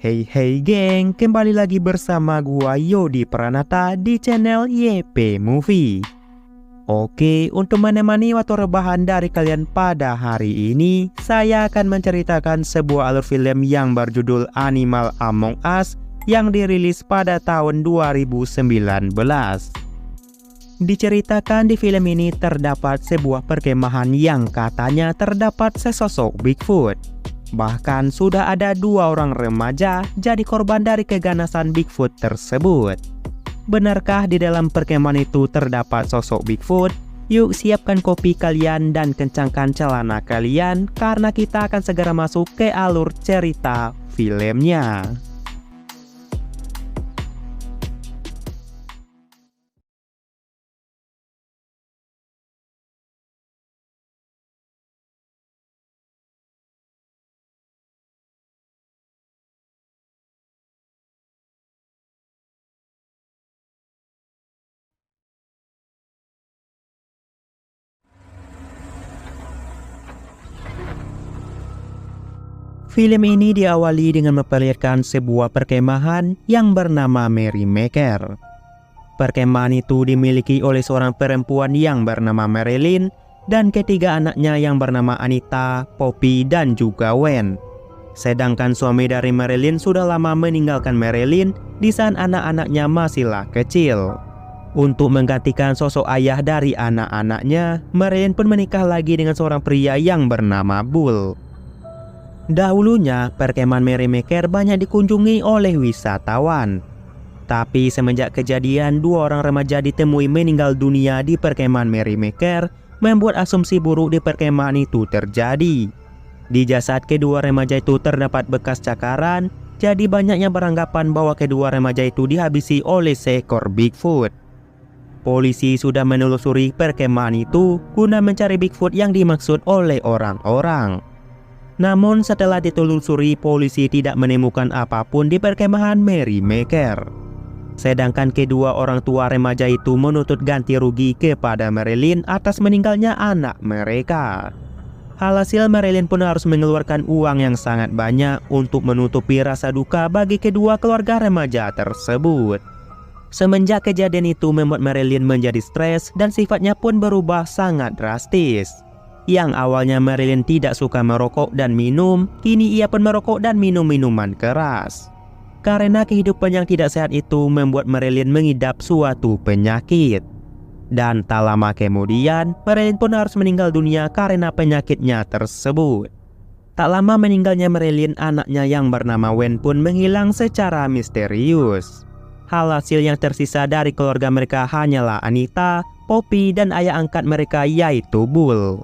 Hey hey geng, kembali lagi bersama gua Yodi Pranata di channel YP Movie. Oke, untuk menemani waktu rebahan dari kalian pada hari ini, saya akan menceritakan sebuah alur film yang berjudul Animal Among Us yang dirilis pada tahun 2019. Diceritakan di film ini terdapat sebuah perkemahan yang katanya terdapat sesosok Bigfoot. Bahkan sudah ada 2 orang remaja jadi korban dari keganasan Bigfoot tersebut. Benarkah di dalam perkemahan itu terdapat sosok Bigfoot? Yuk siapkan kopi kalian dan kencangkan celana kalian karena kita akan segera masuk ke alur cerita filmnya. Film ini diawali dengan memperlihatkan sebuah perkemahan yang bernama Merrymaker. Perkemahan itu dimiliki oleh seorang perempuan yang bernama Marilyn dan ketiga anaknya yang bernama Anita, Poppy, dan juga Wen. Sedangkan suami dari Marilyn sudah lama meninggalkan Marilyn di saat anak-anaknya masihlah kecil. Untuk menggantikan sosok ayah dari anak-anaknya, Marilyn pun menikah lagi dengan seorang pria yang bernama Bull. Dahulunya, perkemahan Merrymaker banyak dikunjungi oleh wisatawan. Tapi semenjak kejadian 2 orang remaja ditemui meninggal dunia di perkemahan Merrymaker, membuat asumsi buruk di perkemahan itu terjadi. Di jasad kedua remaja itu terdapat bekas cakaran, jadi banyak yang beranggapan bahwa kedua remaja itu dihabisi oleh seekor Bigfoot. Polisi sudah menelusuri perkemahan itu guna mencari Bigfoot yang dimaksud oleh orang-orang. Namun setelah ditelusuri, polisi tidak menemukan apapun di perkemahan Merrymaker. Sedangkan kedua orang tua remaja itu menuntut ganti rugi kepada Marilyn atas meninggalnya anak mereka. Alhasil Marilyn pun harus mengeluarkan uang yang sangat banyak untuk menutupi rasa duka bagi kedua keluarga remaja tersebut. Semenjak kejadian itu membuat Marilyn menjadi stres dan sifatnya pun berubah sangat drastis. Yang awalnya Marilyn tidak suka merokok dan minum, kini ia pun merokok dan minum minuman keras. Karena kehidupan yang tidak sehat itu membuat Marilyn mengidap suatu penyakit. Dan tak lama kemudian, Marilyn pun harus meninggal dunia karena penyakitnya tersebut. Tak lama meninggalnya Marilyn, anaknya yang bernama Wen pun menghilang secara misterius. Hasil yang tersisa dari keluarga mereka hanyalah Anita, Poppy, dan ayah angkat mereka yaitu Bull.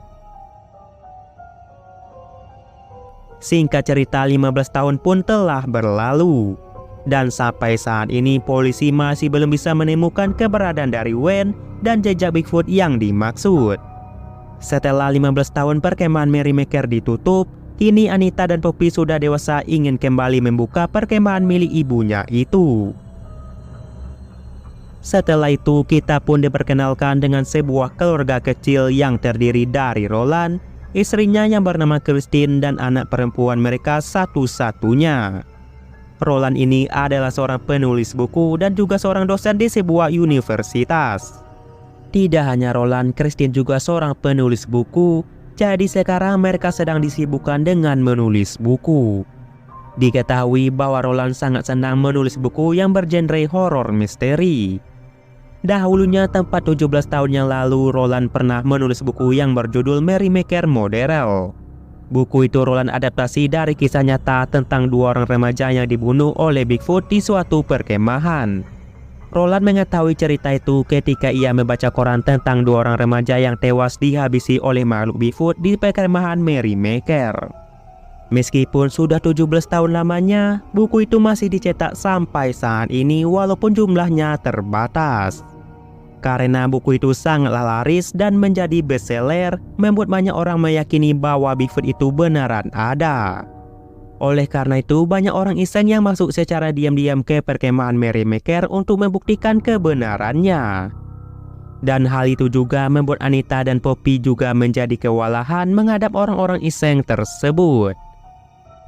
Singkat cerita, 15 tahun pun telah berlalu. Dan sampai saat ini polisi masih belum bisa menemukan keberadaan dari Wen dan jejak Bigfoot yang dimaksud. Setelah 15 tahun perkemahan Merrymaker ditutup, kini Anita dan Poppy sudah dewasa ingin kembali membuka perkemahan milik ibunya itu. Setelah itu kita pun diperkenalkan dengan sebuah keluarga kecil yang terdiri dari Roland, istrinya yang bernama Christine, dan anak perempuan mereka satu-satunya. Roland ini adalah seorang penulis buku dan juga seorang dosen di sebuah universitas. Tidak hanya Roland, Christine juga seorang penulis buku, jadi sekarang mereka sedang disibukkan dengan menulis buku. Diketahui bahwa Roland sangat senang menulis buku yang bergenre horor misteri. Dahulunya tepat 17 tahun yang lalu, Roland pernah menulis buku yang berjudul Merrymaker Modern. Buku itu Roland adaptasi dari kisah nyata tentang 2 orang remaja yang dibunuh oleh Bigfoot di suatu perkemahan. Roland mengetahui cerita itu ketika ia membaca koran tentang 2 orang remaja yang tewas dihabisi oleh makhluk Bigfoot di perkemahan Merrymaker. Meskipun sudah 17 tahun lamanya, buku itu masih dicetak sampai saat ini walaupun jumlahnya terbatas. Karena buku itu sangatlah laris dan menjadi bestseller, membuat banyak orang meyakini bahwa Bigfoot itu beneran ada. Oleh karena itu, banyak orang iseng yang masuk secara diam-diam ke perkemahan Merrymaker untuk membuktikan kebenarannya. Dan hal itu juga membuat Anita dan Poppy juga menjadi kewalahan menghadap orang-orang iseng tersebut.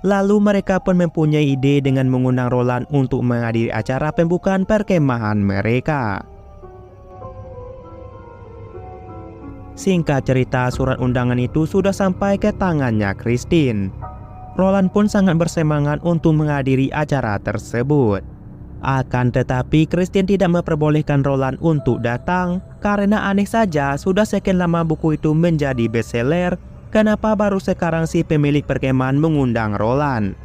Lalu mereka pun mempunyai ide dengan mengundang Roland untuk menghadiri acara pembukaan perkemahan mereka. Singkat cerita, surat undangan itu sudah sampai ke tangannya Christine. Roland pun sangat bersemangat untuk menghadiri acara tersebut. Akan tetapi Christine tidak memperbolehkan Roland untuk datang karena aneh saja sudah sekian lama buku itu menjadi bestseller, kenapa baru sekarang si pemilik perkemahan mengundang Roland?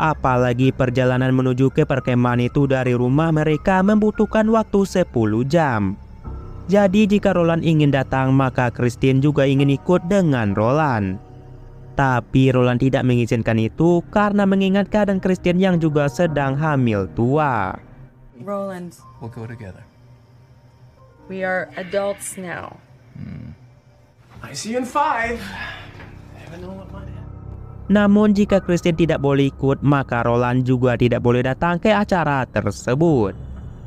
Apalagi perjalanan menuju ke perkemahan itu dari rumah mereka membutuhkan waktu 10 jam. Jadi jika Roland ingin datang maka Christine juga ingin ikut dengan Roland. Tapi Roland tidak mengizinkan itu karena mengingat keadaan Christine yang juga sedang hamil tua. Roland, We'll go together. we are adults now. I see you in 5. Never know what might happen. Namun jika Christine tidak boleh ikut maka Roland juga tidak boleh datang ke acara tersebut.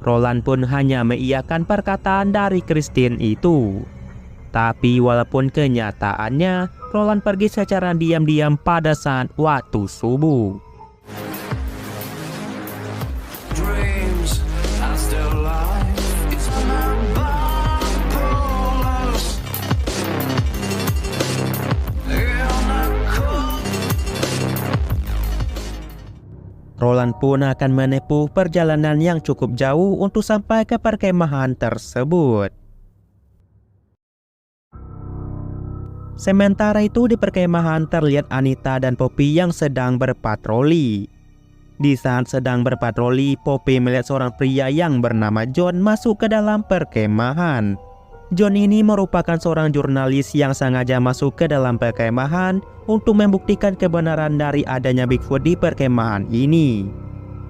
Roland pun hanya mengiyakan perkataan dari Christine itu. Tapi walaupun kenyataannya Roland pergi secara diam-diam pada saat waktu subuh. Dreams are still alive. It's Roland pun akan menempuh perjalanan yang cukup jauh untuk sampai ke perkemahan tersebut. Sementara itu di perkemahan terlihat Anita dan Poppy yang sedang berpatroli. Di saat sedang berpatroli, Poppy melihat seorang pria yang bernama John masuk ke dalam perkemahan. John ini merupakan seorang jurnalis yang sengaja masuk ke dalam perkemahan untuk membuktikan kebenaran dari adanya Bigfoot di perkemahan ini.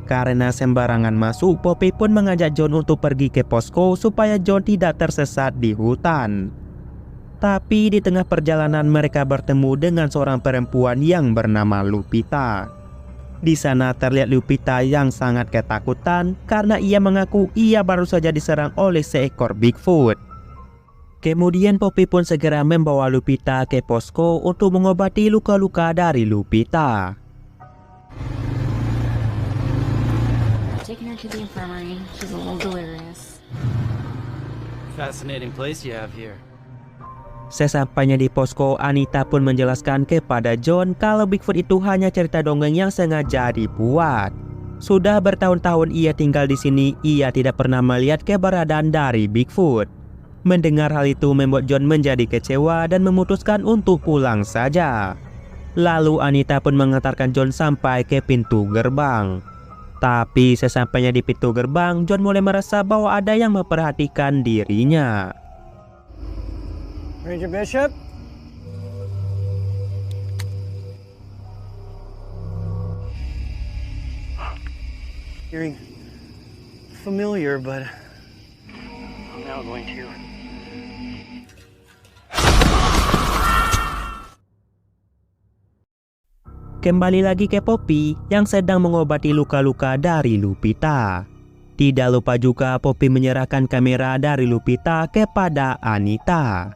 Karena sembarangan masuk, Poppy pun mengajak John untuk pergi ke posko supaya John tidak tersesat di hutan. Tapi di tengah perjalanan mereka bertemu dengan seorang perempuan yang bernama Lupita. Di sana terlihat Lupita yang sangat ketakutan karena ia mengaku ia baru saja diserang oleh seekor Bigfoot. Kemudian Poppy pun segera membawa Lupita ke posko untuk mengobati luka-luka dari Lupita. Taking her to the infirmary. She's a little delirious. Fascinating place you have here. Sesampainya di posko, Anita pun menjelaskan kepada John kalau Bigfoot itu hanya cerita dongeng yang sengaja dibuat. Sudah bertahun-tahun ia tinggal di sini, ia tidak pernah melihat keberadaan dari Bigfoot. Mendengar hal itu membuat John menjadi kecewa dan memutuskan untuk pulang saja. Lalu Anita pun mengantarkan John sampai ke pintu gerbang. Tapi sesampainya di pintu gerbang, John mulai merasa bahwa ada yang memperhatikan dirinya. Ranger Bishop? Hearing familiar, but I'm now going to. Kembali lagi ke Poppy yang sedang mengobati luka-luka dari Lupita. Tidak lupa juga Poppy menyerahkan kamera dari Lupita kepada Anita.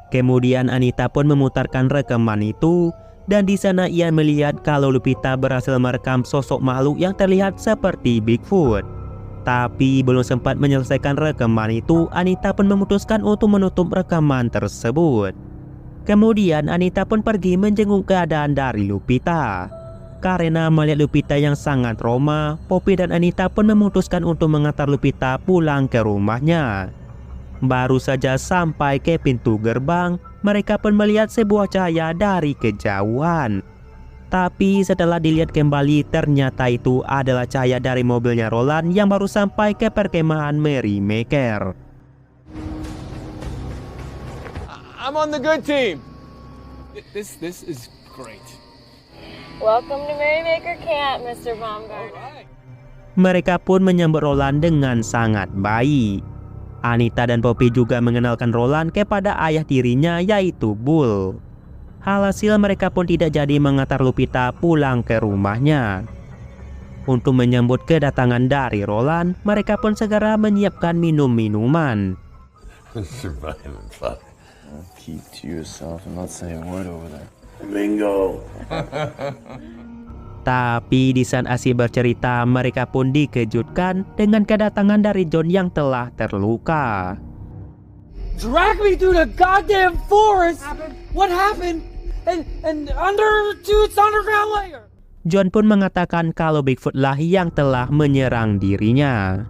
Kemudian Anita pun memutarkan rekaman itu dan di sana ia melihat kalau Lupita berhasil merekam sosok makhluk yang terlihat seperti Bigfoot. Tapi belum sempat menyelesaikan rekaman itu, Anita pun memutuskan untuk menutup rekaman tersebut. Kemudian Anita pun pergi menjenguk keadaan dari Lupita. Karena melihat Lupita yang sangat trauma, Poppy dan Anita pun memutuskan untuk mengantar Lupita pulang ke rumahnya. Baru saja sampai ke pintu gerbang, mereka pun melihat sebuah cahaya dari kejauhan. Tapi setelah dilihat kembali, ternyata itu adalah cahaya dari mobilnya Roland yang baru sampai ke perkemahan Merrymaker. I'm on the good team. This is great. Welcome to Merrymaker Camp, Mr. Baumgartner. Mereka pun menyambut Roland dengan sangat baik. Anita dan Poppy juga mengenalkan Roland kepada ayah tirinya yaitu Bull. Alhasil mereka pun tidak jadi mengantar Lupita pulang ke rumahnya. Untuk menyambut kedatangan dari Roland, mereka pun segera menyiapkan minum-minuman. Surviving, fuck. Keep to yourself and not say a word over there. Bingo. Tapi di saat asyik bercerita, mereka pun dikejutkan dengan kedatangan dari John yang telah terluka. Drag me through the goddamn forest. What happened? And it's underground layer. John pun mengatakan kalau Bigfoot lah yang telah menyerang dirinya.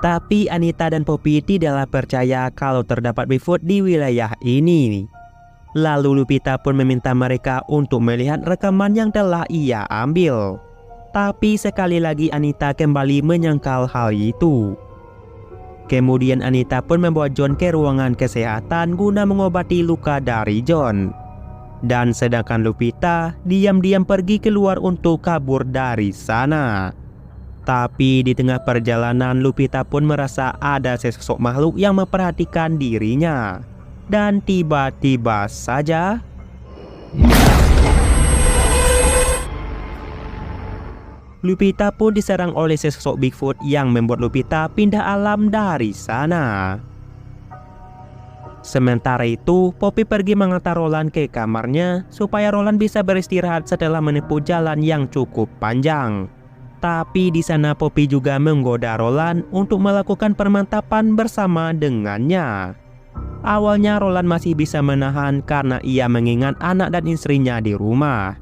Tapi Anita dan Poppy tidaklah percaya kalau terdapat Bigfoot di wilayah ini. Lalu Lupita pun meminta mereka untuk melihat rekaman yang telah ia ambil. Tapi sekali lagi Anita kembali menyangkal hal itu. Kemudian Anita pun membawa John ke ruangan kesehatan guna mengobati luka dari John. Dan sedangkan Lupita diam-diam pergi keluar untuk kabur dari sana. Tapi di tengah perjalanan Lupita pun merasa ada sesosok makhluk yang memperhatikan dirinya. Dan tiba-tiba saja Lupita pun diserang oleh sesosok Bigfoot yang membuat Lupita pindah alam dari sana. Sementara itu, Poppy pergi mengantar Roland ke kamarnya supaya Roland bisa beristirahat setelah menempuh jalan yang cukup panjang. Tapi di sana Poppy juga menggoda Roland untuk melakukan permantapan bersama dengannya. Awalnya Roland masih bisa menahan karena ia mengingat anak dan istrinya di rumah.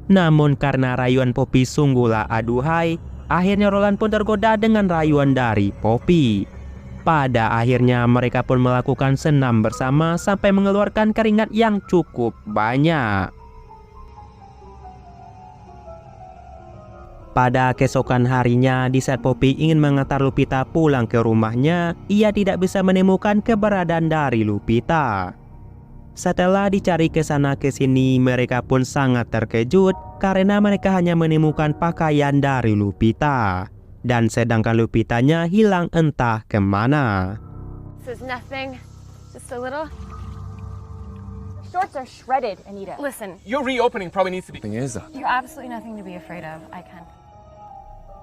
Namun karena rayuan Poppy sungguhlah aduhai, akhirnya Roland pun tergoda dengan rayuan dari Poppy. Pada akhirnya mereka pun melakukan senam bersama sampai mengeluarkan keringat yang cukup banyak. Pada keesokan harinya, di saat Poppy ingin mengantar Lupita pulang ke rumahnya, ia tidak bisa menemukan keberadaan dari Lupita. Setelah dicari ke sana ke sini, mereka pun sangat terkejut karena mereka hanya menemukan pakaian dari Lupita. Dan sedangkan Lupitanya hilang entah kemana. This is nothing. Just a little. Shorts are shredded, Anita. Listen, Your reopening probably needs to be. you're absolutely nothing to be afraid of. I can.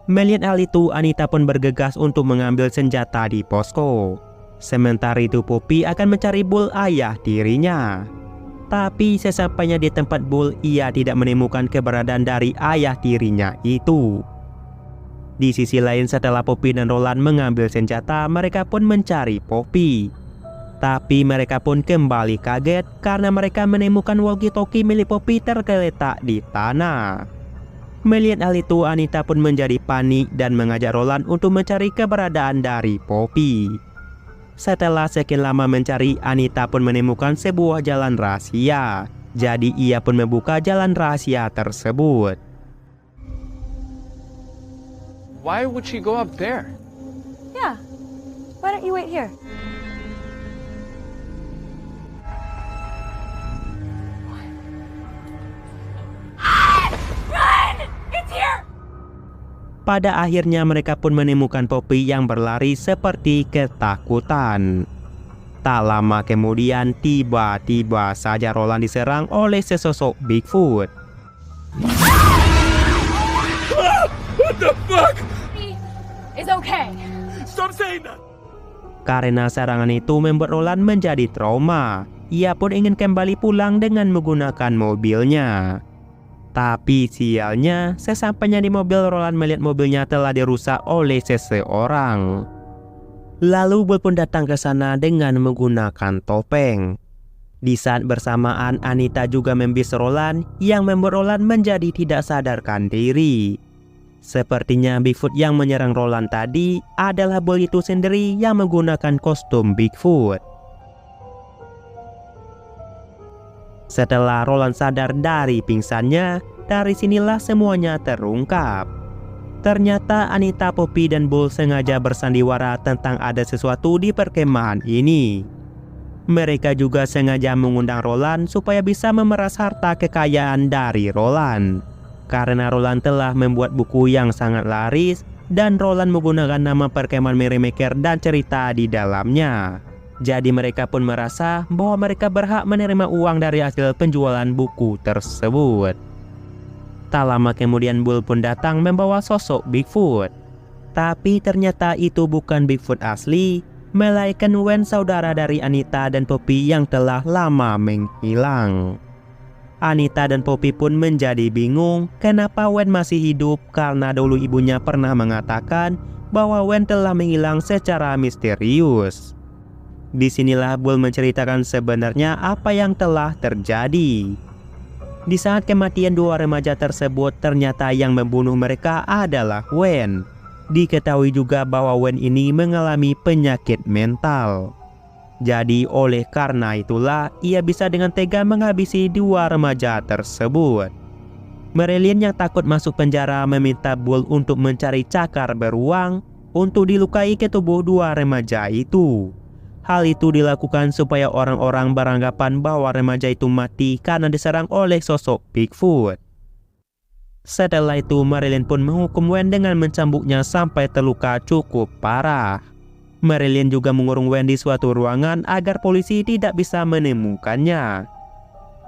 Melihat hal itu, Anita pun bergegas untuk mengambil senjata di posko. Sementara itu Poppy akan mencari Bull ayah tirinya. Tapi sesampainya di tempat Bull, ia tidak menemukan keberadaan dari ayah tirinya itu. Di sisi lain, setelah Poppy dan Roland mengambil senjata, mereka pun mencari Poppy. Tapi mereka pun kembali kaget karena mereka menemukan walkie-talkie milik Poppy tergeletak di tanah. Melihat hal itu, Anita pun menjadi panik dan mengajak Roland untuk mencari keberadaan dari Poppy. Setelah sekian lama mencari, Anita pun menemukan sebuah jalan rahasia. Jadi ia pun membuka jalan rahasia tersebut. Why would she go up there? Yeah. Why don't you wait here? Run! It's here! Pada akhirnya mereka pun menemukan Poppy yang berlari seperti ketakutan. Tak lama kemudian, tiba-tiba saja Roland diserang oleh sesosok Bigfoot. What the fuck? Is okay. Stop saying that. Karena serangan itu membuat Roland menjadi trauma. Ia pun ingin kembali pulang dengan menggunakan mobilnya. Tapi sialnya, sesampainya di mobil, Roland melihat mobilnya telah dirusak oleh seseorang. Lalu Bull pun datang ke sana dengan menggunakan topeng. Di saat bersamaan, Anita juga membius Roland yang membuat Roland menjadi tidak sadarkan diri. Sepertinya Bigfoot yang menyerang Roland tadi adalah Bull itu sendiri yang menggunakan kostum Bigfoot. Setelah Roland sadar dari pingsannya, dari sinilah semuanya terungkap. Ternyata Anita, Poppy, dan Bull sengaja bersandiwara tentang ada sesuatu di perkemahan ini. Mereka juga sengaja mengundang Roland supaya bisa memeras harta kekayaan dari Roland. Karena Roland telah membuat buku yang sangat laris dan Roland menggunakan nama perkemahan Merrymaker dan cerita di dalamnya. Jadi mereka pun merasa bahwa mereka berhak menerima uang dari hasil penjualan buku tersebut. Tak lama kemudian Bull pun datang membawa sosok Bigfoot. Tapi ternyata itu bukan Bigfoot asli, melainkan Wen, saudara dari Anita dan Poppy yang telah lama menghilang. Anita dan Poppy pun menjadi bingung kenapa Wen masih hidup karena dulu ibunya pernah mengatakan bahwa Wen telah menghilang secara misterius. Disinilah Bull menceritakan sebenarnya apa yang telah terjadi. Di saat kematian dua remaja tersebut, ternyata yang membunuh mereka adalah Wen. Diketahui juga bahwa Wen ini mengalami penyakit mental. Jadi oleh karena itulah ia bisa dengan tega menghabisi dua remaja tersebut. Marilyn yang takut masuk penjara meminta Bull untuk mencari cakar beruang untuk dilukai ke tubuh dua remaja itu. Hal itu dilakukan supaya orang-orang beranggapan bahwa remaja itu mati karena diserang oleh sosok Bigfoot. Setelah itu Marilyn pun menghukum Wen dengan mencambuknya sampai terluka cukup parah. Marilyn juga mengurung Wen di suatu ruangan agar polisi tidak bisa menemukannya.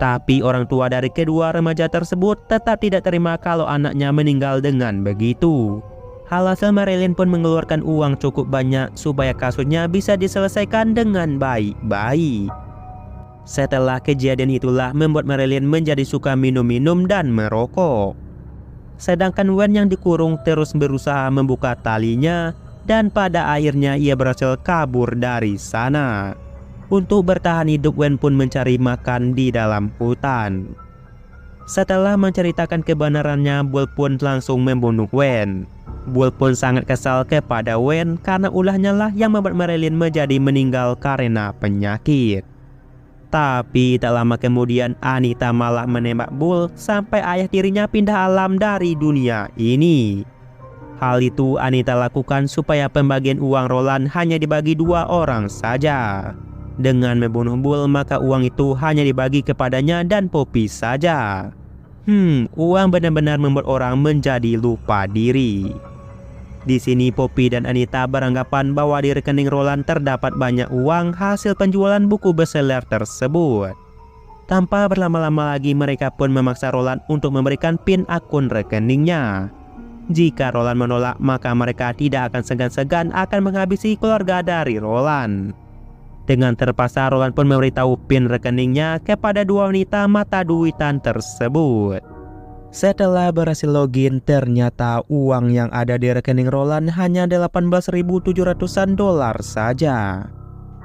Tapi orang tua dari kedua remaja tersebut tetap tidak terima kalau anaknya meninggal dengan begitu. Alhasil Marilyn pun mengeluarkan uang cukup banyak supaya kasusnya bisa diselesaikan dengan baik-baik. Setelah kejadian itulah membuat Marilyn menjadi suka minum-minum dan merokok. Sedangkan Wen yang dikurung terus berusaha membuka talinya dan pada akhirnya ia berhasil kabur dari sana. Untuk bertahan hidup, Wen pun mencari makan di dalam hutan. Setelah menceritakan kebenarannya, Bull pun langsung membunuh Wen. Bull pun sangat kesal kepada Wen karena ulahnya lah yang membuat Marilyn menjadi meninggal karena penyakit. Tapi tak lama kemudian Anita malah menembak Bull sampai ayah tirinya pindah alam dari dunia ini. Hal itu Anita lakukan supaya pembagian uang Roland hanya dibagi dua orang saja. Dengan membunuh Bull maka uang itu hanya dibagi kepadanya dan Poppy saja. Uang benar-benar membuat orang menjadi lupa diri. Di sini Poppy dan Anita beranggapan bahwa di rekening Roland terdapat banyak uang hasil penjualan buku bestseller tersebut. Tanpa berlama-lama lagi mereka pun memaksa Roland untuk memberikan PIN akun rekeningnya. Jika Roland menolak, maka mereka tidak akan segan-segan akan menghabisi keluarga dari Roland. Dengan terpaksa, Roland pun memberitahu PIN rekeningnya kepada dua wanita mata duitan tersebut. Setelah berhasil login, ternyata uang yang ada di rekening Roland hanya 18.700-an dolar saja.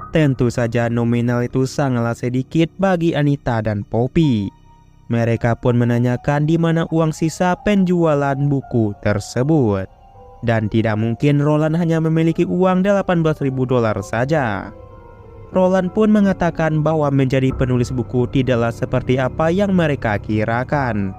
Tentu saja nominal itu sangatlah sedikit bagi Anita dan Poppy. Mereka pun menanyakan di mana uang sisa penjualan buku tersebut. Dan tidak mungkin Roland hanya memiliki uang 18.000 dolar saja. Roland pun mengatakan bahwa menjadi penulis buku tidaklah seperti apa yang mereka kirakan.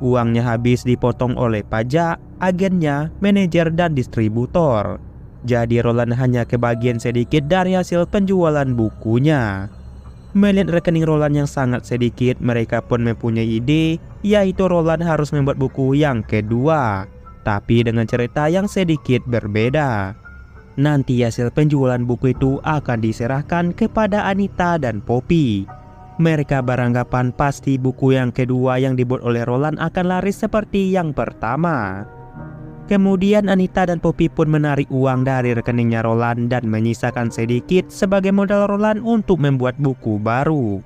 Uangnya habis dipotong oleh pajak, agennya, manajer, dan distributor. Jadi Roland hanya kebagian sedikit dari hasil penjualan bukunya. Melihat rekening Roland yang sangat sedikit, mereka pun mempunyai ide, yaitu Roland harus membuat buku yang kedua, tapi dengan cerita yang sedikit berbeda. Nanti hasil penjualan buku itu akan diserahkan kepada Anita dan Poppy. Mereka beranggapan pasti buku yang kedua yang dibuat oleh Roland akan laris seperti yang pertama. Kemudian Anita dan Poppy pun menarik uang dari rekeningnya Roland dan menyisakan sedikit sebagai modal Roland untuk membuat buku baru.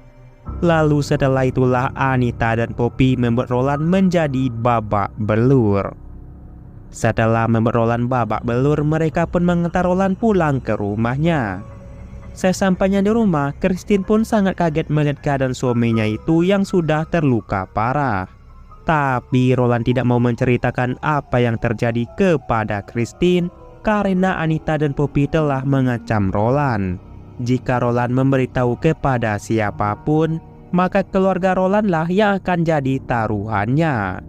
Lalu setelah itulah Anita dan Poppy membuat Roland menjadi babak belur. Setelah membuat Roland babak belur, mereka pun mengantar Roland pulang ke rumahnya. Sesampainya di rumah, Christine pun sangat kaget melihat keadaan suaminya itu yang sudah terluka parah. Tapi Roland tidak mau menceritakan apa yang terjadi kepada Christine karena Anita dan Poppy telah mengancam Roland. Jika Roland memberitahu kepada siapapun, maka keluarga Roland lah yang akan jadi taruhannya.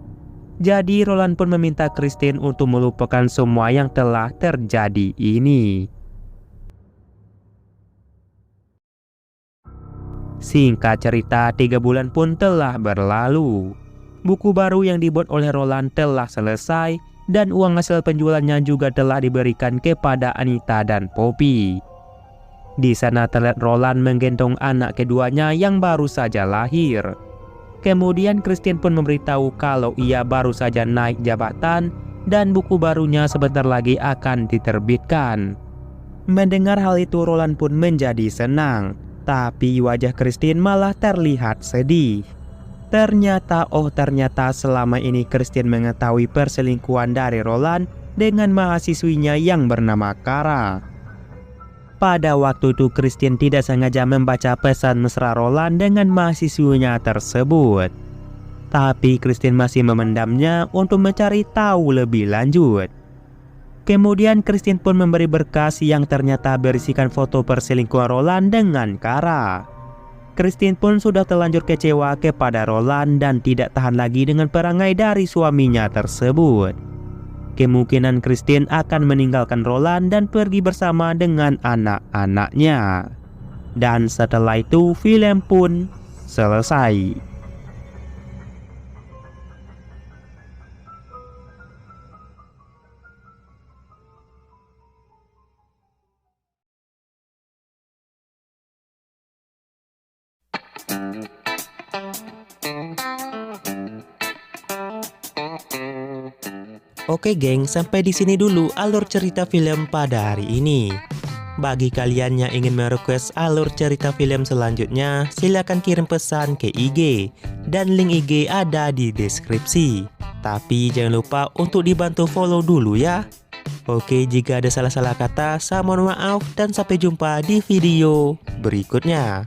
Jadi Roland pun meminta Christine untuk melupakan semua yang telah terjadi ini. Singkat cerita, 3 bulan pun telah berlalu. Buku baru yang dibuat oleh Roland telah selesai dan uang hasil penjualannya juga telah diberikan kepada Anita dan Poppy. Di sana terlihat Roland menggendong anak keduanya yang baru saja lahir. Kemudian Christine pun memberitahu kalau ia baru saja naik jabatan dan buku barunya sebentar lagi akan diterbitkan. Mendengar hal itu Roland pun menjadi senang, tapi wajah Christine malah terlihat sedih. Ternyata selama ini Christian mengetahui perselingkuhan dari Roland dengan mahasiswinya yang bernama Kara. Pada waktu itu Christian tidak sengaja membaca pesan mesra Roland dengan mahasiswinya tersebut. Tapi Christian masih memendamnya untuk mencari tahu lebih lanjut. Kemudian Christian pun memberi berkas yang ternyata berisikan foto perselingkuhan Roland dengan Kara. Christian pun sudah terlanjur kecewa kepada Roland dan tidak tahan lagi dengan perangai dari suaminya tersebut. Kemungkinan Christian akan meninggalkan Roland dan pergi bersama dengan anak-anaknya. Dan setelah itu film pun selesai. Oke geng, sampai di sini dulu alur cerita film pada hari ini. Bagi kalian yang ingin merequest alur cerita film selanjutnya, silakan kirim pesan ke IG dan link IG ada di deskripsi. Tapi jangan lupa untuk dibantu follow dulu ya. Oke, jika ada salah-salah kata, saya mohon maaf dan sampai jumpa di video berikutnya.